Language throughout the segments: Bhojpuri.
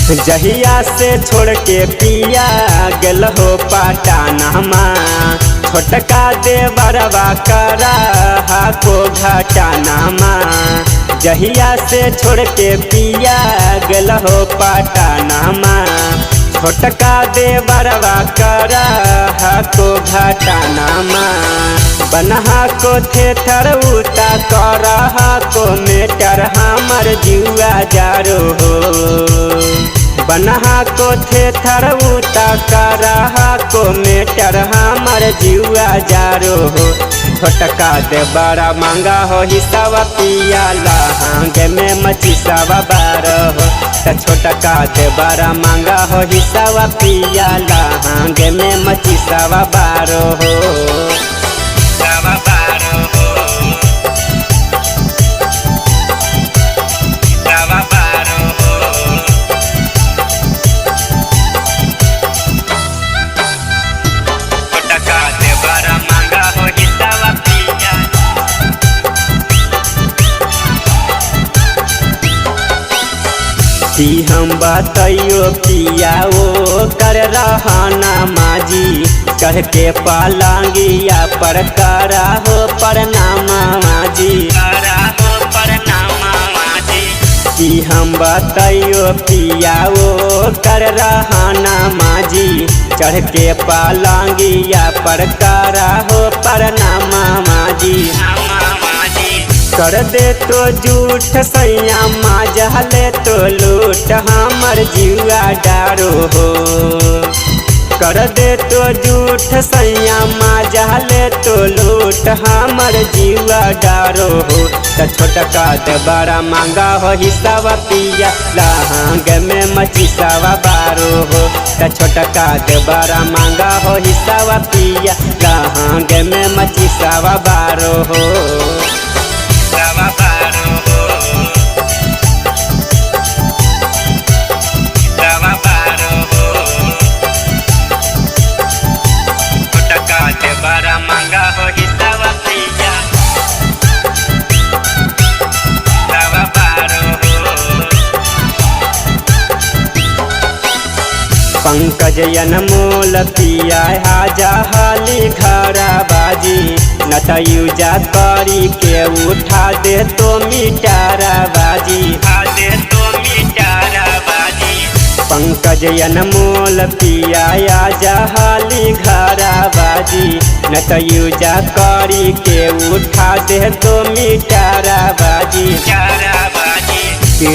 जहिया से छोड़ के पिया गेल हो पटानामा, छोटका देवरवा करा को घटानामा। जहिया से छोड़ के पिया गेल हो पटानामा, छोटका देवरवा करा को घटानामा। बनहा को थेथर उता करहा को मेटर हमर जुआ जारो हो। बनहा को थेथर उता करहा को मेटर हमर जुआ जारो हो। छोटका दे बड़ा महंगा हो हिसाबा पिया लहंग में मचिसावा बारो हो। छोटका दे बड़ा महंगा हो हिसाबा पिया लहंग में मचिसावा बारो हो। हम बताइयो पिया वो कर रहना माजी, कह के पालांगिया पर करा हो प्रणामा माजी। हम बताइयो पिया वो कर रहना माजी, चढ़ के पालांगिया पर करा हो प्रणामा माजी। कर दे तो झूठ सैया माजले तो लूट हमर जुआ डारो हो। कर दे तो झूठ सैया माजले तो लूट हमर जुआ डारो हो। छोटका दे बड़ा महंगा हो हिसाबा पिया लहंग में मचिसावा बारो हो। छोटका दे बड़ा महंगा हो हिसाबा पिया लहंग में मचिसावा बारो हो। पंकज अनमोल पिया हाजा हाली घरा बाजी, न त यूजा करी के उठा दे तो मिटारा बाजी। पंकज अनमोल पिया आजा हाली घरा बाजी, न त यूजा करी के उठा दे तो मिटारा बाजी।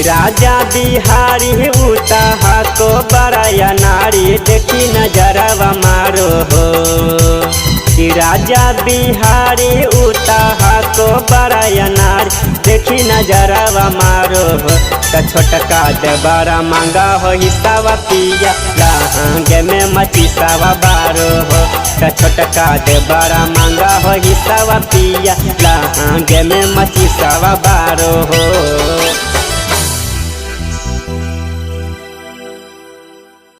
राजा बिहारी उताहा को बड़ा नारी देखी नजरवा मारो हो। राजा बिहारी उताहा को बड़ा नारी देखी नजरवा मारो हो। छोटका दे बड़ा महंगा हो हिसाबा पिया लहंग में मचिसावा बारो हो। छोटका दे बड़ा महंगा हो हिसाबा पिया लहंग में मचिसावा बारो हो।